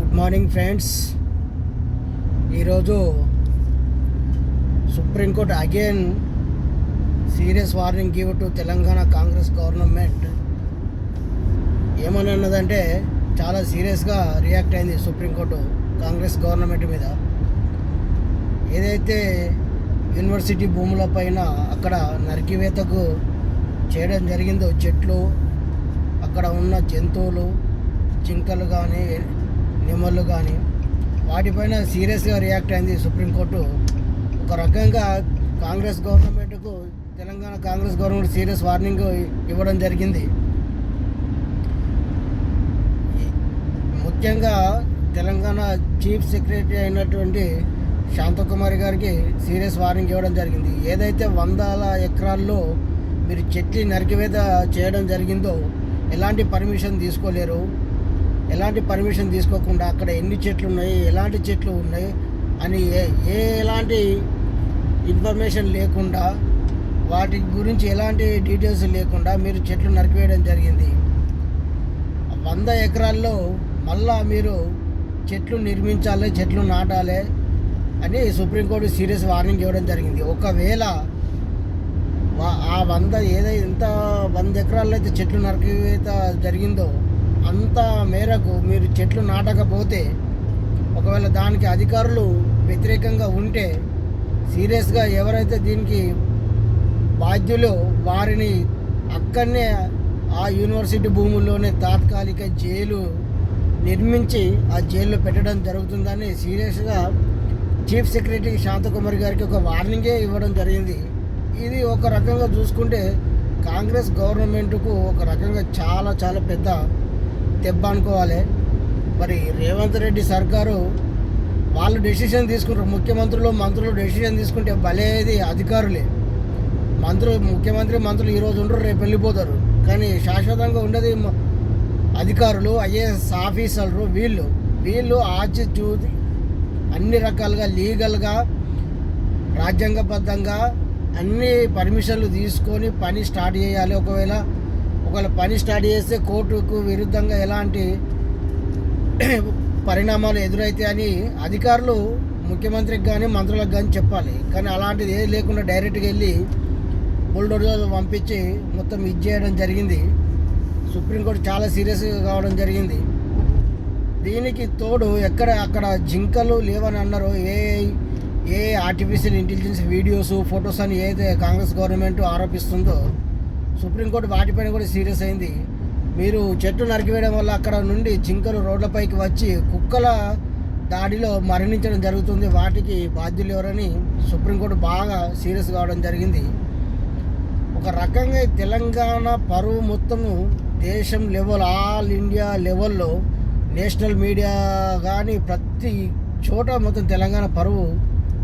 Good morning friends. ఈరోజు supreme court again serious warning give to Telangana Congress government. ఏమని అన్నదంటే చాలా సీరియస్గా రియాక్ట్ అయింది సుప్రీంకోర్టు కాంగ్రెస్ గవర్నమెంట్ మీద. ఏదైతే యూనివర్సిటీ భూముల పైన అక్కడ నరికివేతకు చేయడం జరిగిందో, చెట్లు, అక్కడ ఉన్న జంతువులు, జింకలు కానీ నెమళ్ళు కానీ, వాటిపైన సీరియస్గా రియాక్ట్ అయింది సుప్రీంకోర్టు. ఒక రకంగా కాంగ్రెస్ గవర్నమెంట్కు Telangana Congress government serious warning ఇవ్వడం జరిగింది. ముఖ్యంగా తెలంగాణ చీఫ్ సెక్రటరీ అయినటువంటి శాంతకుమారి గారికి సీరియస్ వార్నింగ్ ఇవ్వడం జరిగింది. ఏదైతే 100 ఎకరాల్లో మీరు చెట్లు నరికివేత చేయడం జరిగిందో ఎలాంటి పర్మిషన్ తీసుకోలేరు. ఎలాంటి పర్మిషన్ తీసుకోకుండా అక్కడ ఎన్ని చెట్లు ఉన్నాయి, ఎలాంటి చెట్లు ఉన్నాయి అని ఎలాంటి ఇన్ఫర్మేషన్ లేకుండా, వాటి గురించి ఎలాంటి డీటెయిల్స్ లేకుండా మీరు చెట్లు నరికివేయడం జరిగింది. 100 ఎకరాల్లో మళ్ళా మీరు చెట్లు నిర్మించాలి, చెట్లు నాటాలి అని సుప్రీంకోర్టు సీరియస్ వార్నింగ్ ఇవ్వడం జరిగింది. ఒకవేళ ఆ 100 ఎకరాల్లో అయితే చెట్లు నరికివేత జరిగిందో అంత మేరకు మీరు చెట్లు నాటకపోతే, ఒకవేళ దానికి అధికారులు వ్యతిరేకంగా ఉంటే సీరియస్గా ఎవరైతే దీనికి బాధ్యులో వారిని అక్కడనే ఆ యూనివర్సిటీ భూముల్లోనే తాత్కాలిక జైలు నిర్మించి ఆ జైల్లో పెట్టడం జరుగుతుందని సీరియస్గా చీఫ్ సెక్రటరీ శాంతకుమారి గారికి ఒక వార్నింగే ఇవ్వడం జరిగింది. ఇది ఒక రకంగా చూసుకుంటే కాంగ్రెస్ గవర్నమెంట్కు ఒక రకంగా చాలా చాలా పెద్ద దెబ్బ అనుకోవాలి. మరి రేవంత్ రెడ్డి సర్కారు వాళ్ళు డెసిషన్ తీసుకుంటారు. ముఖ్యమంత్రులు, మంత్రులు డెసిషన్ తీసుకుంటే భలేది అధికారులే. ముఖ్యమంత్రి, మంత్రులు ఈరోజు ఉండరు, రేపు వెళ్ళిపోతారు. కానీ శాశ్వతంగా ఉండేది అధికారులు, ఐఏఎస్ ఆఫీసర్లు. వీళ్ళు ఆచితూచి అన్ని రకాలుగా లీగల్గా, రాజ్యాంగబద్ధంగా అన్ని పర్మిషన్లు తీసుకొని పని స్టార్ట్ చేయాలి. ఒకవేళ పని స్టార్ట్ చేస్తే కోర్టుకు విరుద్ధంగా ఎలాంటి పరిణామాలు ఎదురైతే అని అధికారులు ముఖ్యమంత్రికి కానీ మంత్రులకు కానీ చెప్పాలి. కానీ అలాంటిది ఏది లేకుండా డైరెక్ట్గా వెళ్ళి బుల్డోజర్లు పంపించి మొత్తం చేయడం జరిగింది. సుప్రీంకోర్టు చాలా సీరియస్గా కావడం జరిగింది. దీనికి తోడు అక్కడ జింకలు లేవని అన్నారు. ఏ ఆర్టిఫిషియల్ ఇంటెలిజెన్స్ వీడియోస్, ఫొటోస్ అని ఏదైతే కాంగ్రెస్ గవర్నమెంట్ ఆరోపిస్తుందో సుప్రీంకోర్టు వాటిపైన కూడా సీరియస్ అయింది. మీరు చెట్టు నరికివేయడం వల్ల అక్కడ నుండి జింకలు రోడ్లపైకి వచ్చి కుక్కల దాడిలో మరణించడం జరుగుతుంది. వాటికి బాధ్యులు ఎవరని సుప్రీంకోర్టు బాగా సీరియస్ కావడం జరిగింది. ఒక రకంగా తెలంగాణ పరువు మొత్తము దేశం లెవెల్, ఆల్ ఇండియా లెవెల్లో, నేషనల్ మీడియా కానీ ప్రతి చోట మొత్తం తెలంగాణ పరువు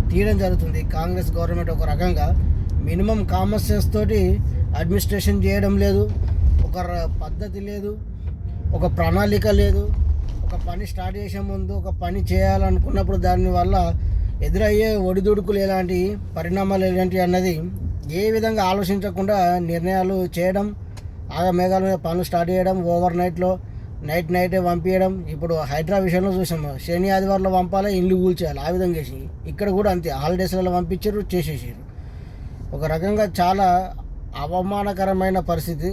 తీయడం జరుగుతుంది కాంగ్రెస్ గవర్నమెంట్. ఒక రకంగా మినిమం కామన్ సెన్స్ తోటి అడ్మినిస్ట్రేషన్ చేయడం లేదు, ఒక పద్ధతి లేదు, ఒక ప్రణాళిక లేదు. ఒక పని స్టార్ట్ చేసే ముందు ఒక పని చేయాలనుకున్నప్పుడు దానివల్ల ఎదురయ్యే ఒడిదుడుకులు ఎలాంటి, పరిణామాలు ఎలాంటివి అన్నది ఏ విధంగా ఆలోచించకుండా నిర్ణయాలు చేయడం, ఆగమేఘాల మీద పనులు స్టార్ట్ చేయడం, ఓవర్ నైటే పంపించడం. ఇప్పుడు హైడ్రా విషయంలో చూసాము, శని ఆదివారంలో పంపాలి, ఇల్లు కూల్చేయాలి, ఆ విధంగా చేసి ఇక్కడ కూడా అంతే, హాలిడేస్లలో పంపించారు, చేసేసారు. ఒక రకంగా చాలా అవమానకరమైన పరిస్థితి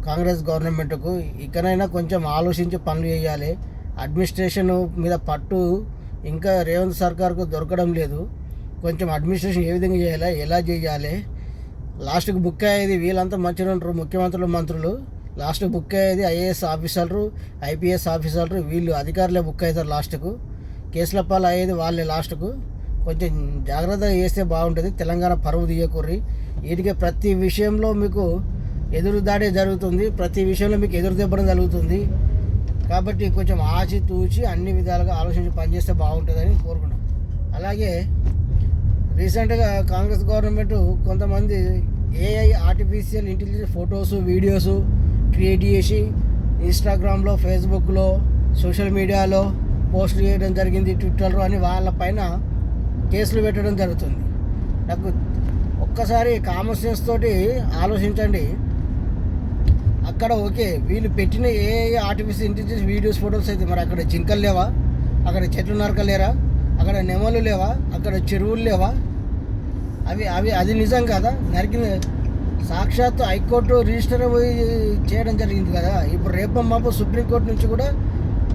కాంగ్రెస్ గవర్నమెంట్కు. ఇకనైనా కొంచెం ఆలోచించి పనులు చేయాలి. అడ్మినిస్ట్రేషన్ మీద పట్టు ఇంకా రేవంత్ సర్కార్కు దొరకడం లేదు. కొంచెం అడ్మినిస్ట్రేషన్ ఏ విధంగా చేయాలి, ఎలా చేయాలి, లాస్ట్కి బుక్ అయ్యేది వీళ్ళంతా మంచిగా ఉంటారు, ముఖ్యమంత్రులు, మంత్రులు. లాస్ట్ బుక్ అయ్యేది ఐఏఎస్ ఆఫీసర్లు, ఐపీఎస్ ఆఫీసర్లు, వీళ్ళు అధికారులే బుక్ అవుతారు లాస్ట్కు. కేసుల పాలు అయ్యేది వాళ్ళే లాస్ట్కు. కొంచెం జాగ్రత్తగా చేస్తే బాగుంటుంది. తెలంగాణ పరువు తీయకూర్రి. వీటికి ప్రతి విషయంలో మీకు ఎదురు దాడే జరుగుతుంది, ప్రతి విషయంలో మీకు ఎదురు దెబ్బడం జరుగుతుంది. కాబట్టి కొంచెం ఆచితూచి అన్ని విధాలుగా ఆలోచించి పనిచేస్తే బాగుంటుందని కోరుకున్నాం. అలాగే రీసెంట్గా కాంగ్రెస్ గవర్నమెంట్ కొంతమంది AI artificial intelligence photos, videos create చేసి ఇన్స్టాగ్రామ్లో, ఫేస్బుక్లో, సోషల్ మీడియాలో పోస్టులు చేయడం జరిగింది, ట్విట్టర్లో అని వాళ్ళ పైన కేసులు పెట్టడం జరుగుతుంది. నాకు ఒక్కసారి కామన్ సెన్స్ తోటి ఆలోచించండి. అక్కడ ఓకే, వీళ్ళు పెట్టిన ఏ ఆర్టిఫిషియల్ ఇంటెలిజెన్స్ వీడియోస్ ఫొటోస్ అయితే మరి అక్కడ జింకలు లేవా, అక్కడ చెట్లు నరకలేరా, అక్కడ నెమలు లేవా, అక్కడ చెరువులు లేవా? అవి అవి అది నిజం కదా? నరికిన సాక్షాత్తు హైకోర్టు రిజిస్టర్ పోయి చేయడం జరిగింది కదా. ఇప్పుడు రేపు మాపు సుప్రీంకోర్టు నుంచి కూడా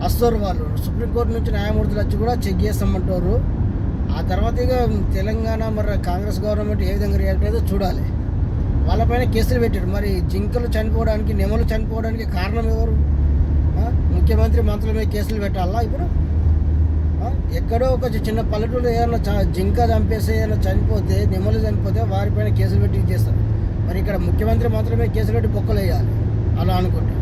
వస్తారు వాళ్ళు, సుప్రీంకోర్టు నుంచి న్యాయమూర్తులు వచ్చి కూడా చెక్ చేస్తామంటారు. ఆ తర్వాత ఇక తెలంగాణ మరి కాంగ్రెస్ గవర్నమెంట్ ఏ విధంగా రియాక్ట్ అయ్యేదో చూడాలి. వాళ్ళపైన కేసులు పెట్టారు. మరి జింకలు చనిపోవడానికి, నెమలు చనిపోవడానికి కారణం ఎవరు? ముఖ్యమంత్రి మంత్రుల మీద కేసులు పెట్టాలా ఇప్పుడు? ఎక్కడో ఒక చిన్న పల్లెటూరు ఏదైనా జింక చంపేసి ఏదైనా చనిపోతే, నెమలు చనిపోతే వారిపైన కేసులు పెట్టి చేస్తారు. మరి ఇక్కడ ముఖ్యమంత్రి మంత్రుల మీద కేసులు పెట్టి బొక్కలు వేయాలి అలా అనుకుంటే.